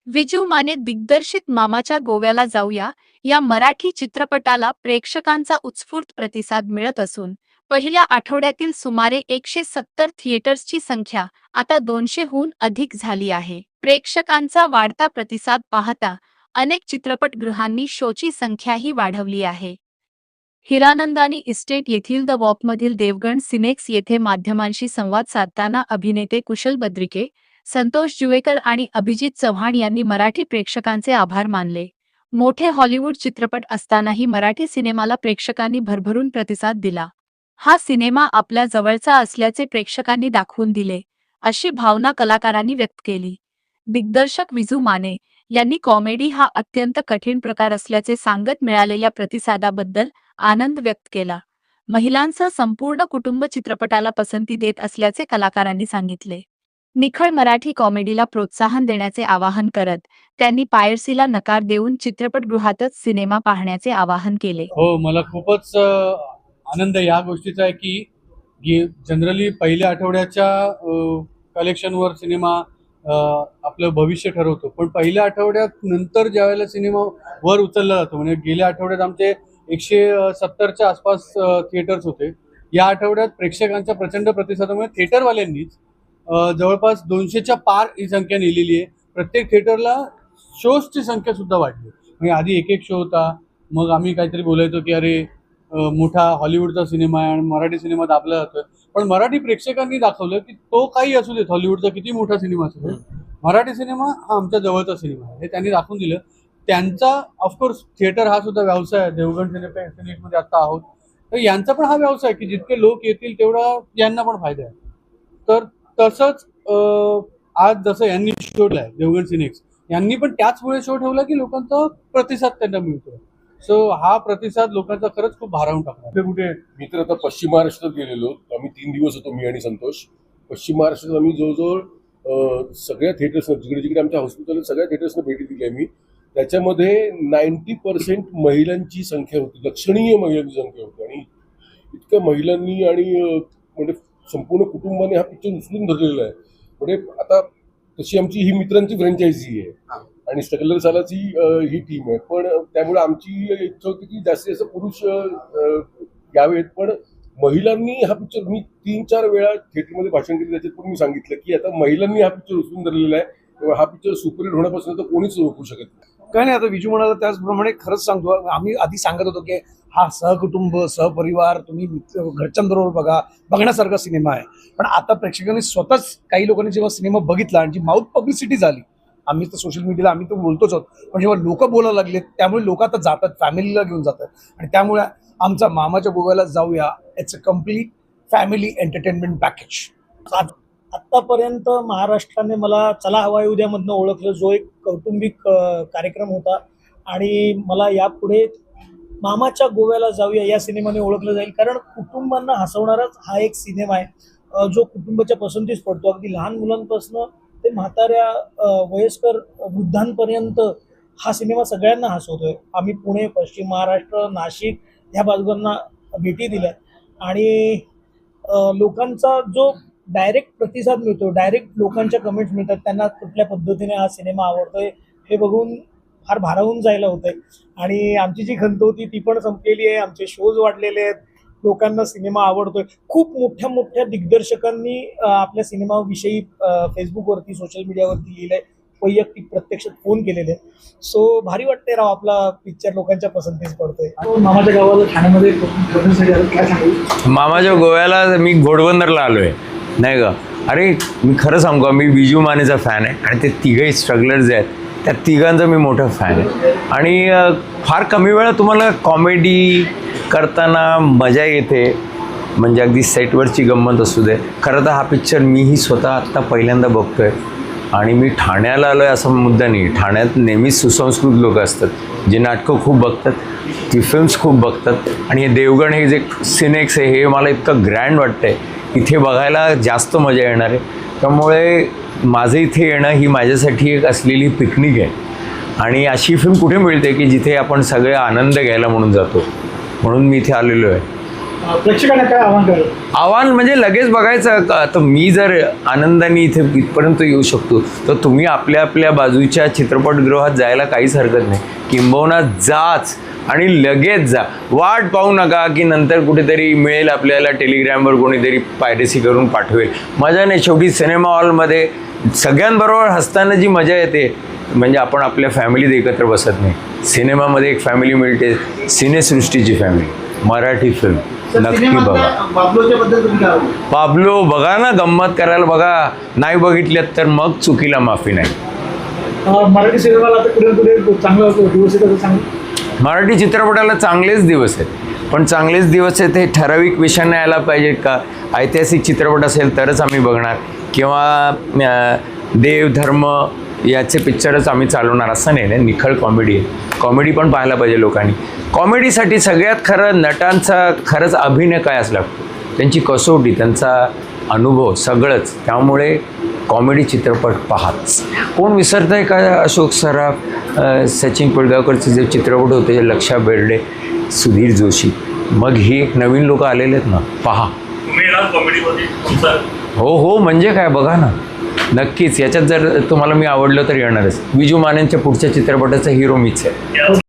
विजू माने दिग्दर्शित मामाच्या गोव्याला जाऊया या मराठी चित्रपटाला प्रेक्षकांचा उत्स्फूर्त प्रतिसाद मिळत असून पहिल्या आठवड्यातील सुमारे 170 थिएटर्सची संख्या आता 200हून अधिक झाली आहे. प्रेक्षकांचा वाढता प्रतिसाद पाहता अनेक चित्रपटगृहांनी शोची संख्याही वाढवली आहे. हिरानंदानी इस्टेट येथील द वॉकमधील देवगण सिनेक्स येथे माध्यमांशी संवाद साधताना अभिनेते कुशल बद्रिके, संतोष जुवेकर आणि अभिजित चव्हाण यांनी मराठी प्रेक्षकांचे आभार मानले. मोठे हॉलिवूड चित्रपट असतानाही मराठी सिनेमाला प्रेक्षकांनी भरभरून प्रतिसाद दिला. हा सिनेमा आपल्या जवळचा असल्याचे प्रेक्षकांनी दाखवून दिले, अशी भावना कलाकारांनी व्यक्त केली. दिग्दर्शक विजू माने यांनी कॉमेडी हा अत्यंत कठीण प्रकार असल्याचे सांगत मिळालेल्या प्रतिसादाबद्दल आनंद व्यक्त केला. महिलांसह संपूर्ण कुटुंब चित्रपटाला पसंती देत असल्याचे कलाकारांनी सांगितले. निखळ मराठी कॉमेडीला प्रोत्साहन देण्याचे आवाहन करत त्यांनी पायरसीला नकार देऊन चित्रपटगृहातच सिनेमा पाहण्याचे आवाहन केले. हो, मला खूपच आनंद या गोष्टीचा आहे की जनरली पहिल्या आठवड्याच्या कलेक्शनवर सिनेमा आपलं भविष्य ठरवतो, पण पहिल्या आठवड्यात नंतर ज्यावेळेला सिनेमा वर उचलला जातो, म्हणजे गेल्या आठवड्यात आमचे 170च्या आसपास थिएटर्स होते. या आठवड्यात प्रेक्षकांच्या प्रचंड प्रतिसादामुळे थिएटरवाल्यांनीच जवळपास 200च्या पार ही संख्या नेलेली आहे. प्रत्येक थिएटरला शोजची संख्या सुद्धा वाढली. म्हणजे आधी एक शो होता, मग आम्ही काहीतरी बोलायचो की अरे मोठा हॉलिवूडचा सिनेमा आहे आणि मराठी सिनेमा दाबला जातोय, पण मराठी प्रेक्षकांनी दाखवलं की तो काही असू देत, हॉलिवूडचा किती मोठा सिनेमा असू दे, मराठी सिनेमा हा आमच्या जवळचा सिनेमा आहे, हे त्यांनी दाखवून दिलं. त्यांचा ऑफकोर्स थिएटर हा सुद्धा व्यवसाय आहे. देवगण सिनेप्लेक्समध्ये आता आहोत, तर यांचा पण हा व्यवसाय की जितके लोक येतील तेवढा यांना पण फायदा आहे. तर तसंच आज जसं यांनी शो ठेवलाय देवगण सिनेक्स, यांनी पण त्याचमुळे शो ठेवला की लोकांचा प्रतिसाद त्यांना मिळतो. सो हा प्रतिसाद लोकांचा खरंच खूप भारावून टाकला. कुठे मी तर आता पश्चिम महाराष्ट्रात गेलेलो. आम्ही 3 दिवस होतो, मी आणि संतोष. पश्चिम महाराष्ट्रात आम्ही जवळजवळ सगळ्या थिएटर्सना, जिकडे जिकडे आमच्या हॉस्पिटल सगळ्या थिएटर्सना भेटी दिली आहे मी. त्याच्यामध्ये 90% महिलांची संख्या होती, लक्षणीय महिलांची संख्या होती. आणि इतक्या महिलांनी आणि म्हणजे संपूर्ण कुटुंबाने हा पिक्चर उचलून धरलेला आहे. म्हणजे आता तशी आमची ही मित्रांची फ्रँचायझी आहे आणि स्ट्रगलर सालाची ही टीम आहे, पण त्यामुळे आमची इच्छा होती की जास्तीत जास्त पुरुष यावेत. पण महिलांनी हा पिक्चर, मी 3-4 वेळा थिएटरमध्ये भाषण केलं, त्याच्यात पण मी सांगितलं की आता महिलांनी हा पिक्चर उचलून धरलेला आहे, तेव्हा हा पिक्चर सुपरहिट होण्यापासून तर कोणीच रोखू शकत नाही. काय नाही, आता विजू म्हणाला त्याचप्रमाणे खरंच सांगतो, आम्ही आधी सांगत होतो की हा सहकुटुंब सहपरिवार तुम्ही घरच्यांबरोबर बघण्यासारखा सिनेमा आहे. पण आता प्रेक्षकांनी स्वतःच, काही लोकांनी जेव्हा सिनेमा बघितला आणि जी माउथ पब्लिसिटी झाली, आम्ही तर सोशल मीडियाला आम्ही तर बोलतोच आहोत, पण जेव्हा लोक बोलायला लागले त्यामुळे लोक आता जातात, फॅमिलीला घेऊन जातात. आणि त्यामुळे आमचा मामाच्या गोव्याला जाऊया it's a complete family entertainment package. आत्तापर्यंत महाराष्ट्राने मला चला हवा येऊ द्यामधनं ओळखलं, जो एक कौटुंबिक कार्यक्रम होता, आणि मला यापुढे मामाच्या गोव्याला जाऊया या सिनेमाने ओळखलं जाईल, कारण कुटुंबांना हसवणाराच हा एक सिनेमा आहे जो कुटुंबाच्या पसंतीस पडतो. अगदी लहान मुलांपासून ते म्हाताऱ्या वयस्कर वृद्धांपर्यंत हा सिनेमा सगळ्यांना हसवतोय. आम्ही पुणे, पश्चिम महाराष्ट्र, नाशिक ह्या बाजूंना भेटी दिल्या आणि लोकांचा जो डायरेक्ट प्रतिसाद मिळतो, डायरेक्ट लोकांच्या कमेंट्स मिळतात, त्यांना कुठल्या पद्धतीने हा सिनेमा आवडतोय हे बघून फार भारावून जायला होतंय. आणि आमची जी खंत होती ती पण संपलेली आहे. आमचे शोज वाढलेले आहेत, लोकांना सिनेमा आवडतोय. खूप मोठ्या मोठ्या दिग्दर्शकांनी आपल्या सिनेमाविषयी फेसबुकवरती, सोशल मीडियावरती लिहिलंय, वैयक्तिक प्रत्यक्षात फोन केलेले. सो भारी वाटते राव, आपला पिक्चर लोकांच्या पसंतीस पडतोय. मामाच्या गावाला ठाण्यामध्ये मामाच्या गोव्याला मी घोडबंदरला आलोय नाही का. अरे मी खरं सांगू, मी विजू मानेचा फॅन आहे आणि ते तिघही स्ट्रगलर्स आहेत, त्या तिघांचा मी मोठा फॅन आहे. आणि फार कमी वेळा तुम्हाला कॉमेडी करताना मजा येते, म्हणजे अगदी सेटवरची गंमत असू दे. खरं तर हा पिक्चर मीही स्वतः आत्ता पहिल्यांदा बघतो आहे. आणि मी ठाण्याला आलो आहे असा मुद्दा नाही, ठाण्यात नेहमीच सुसंस्कृत लोक असतात, जे नाटकं खूप बघतात, ती फिल्म्स खूप बघतात. आणि हे देवगण हे जे सिनेक्स आहे हे मला इतकं ग्रँड वाटतं आहे, इथे बघायला जास्त मजा येणार आहे. त्यामुळे माझं इथे येणं ही माझ्यासाठी एक असलेली पिकनिक आहे. आणि अशी फिल्म कुठे मिळते की जिथे आपण सगळे आनंद घ्यायला म्हणून जातो, म्हणून मी इथे आलेलो आहे. प्रेक्षकांना काय आव्हान कराल? आव्हान म्हणजे लगेच बघायचं आता मी जर आनंदाने इथे इथपर्यंत येऊ शकतो तर तुम्ही आपल्या आपल्या बाजूच्या चित्रपटगृहात जायला काहीच हरकत नाही. किंबहुना जाच आणि लगेच जा. वाट पाहू नका की नंतर कुठेतरी मिळेल आपल्याला टेलिग्रामवर कोणीतरी पायरेसी करून पाठवेल. मजा नाही. शेवटी सिनेमा हॉलमध्ये सगळ्यांबरोबर हसताना जी मजा येते म्हणजे आपण आपल्या फॅमिलीत एकत्र बसत नाही. सिनेमामध्ये एक फॅमिली मिळते, सिनेसृष्टीची फॅमिली. मराठी फिल्म नक्की बघा. बाबलोच्या बद्दल तुम्ही काय बोलाल? पाब्लो बघा ना, गंमत करायला बघा. नाही बघितल्यात तर मग चुकीला माफी नाही. मराठी सिनेमाला आता पुढे पुढे चांगलं दिवस येतात चांगलं. मराठी चित्रपटाला चांगलेच दिवस आहेत, पण चांगलेच दिवस आहेत हे ठराविक विषयाने यायला पाहिजेत का? ऐतिहासिक चित्रपट असेल तरच आम्ही बघणार किंवा देव धर्म याचे पिक्चरच आम्ही चालवणार असं नाही ना. निखळ कॉमेडी आहे. कॉमेडी पण पाहायला पाहिजे लोकांनी. कॉमेडीसाठी सगळ्यात खरं नटांचा खरंच अभिनय काय असला, त्यांची कसोटी, त्यांचा अनुभव सगळंच. त्यामुळे कॉमेडी चित्रपट पाहाच. कोण विसरत आहे का अशोक सराफ, सचिन पिळगावकरचे जे चित्रपट होते, लक्षा बेर्डे, सुधीर जोशी, मग ही नवीन लोक आलेले आहेत ना, पहा. हो हो म्हणजे काय बघा ना, नक्कीच. याच्यात जर तुम्हाला मी आवडलं तर येणारच. विजू मानेंच्या पुढच्या चित्रपटाचा हिरो मीच आहे.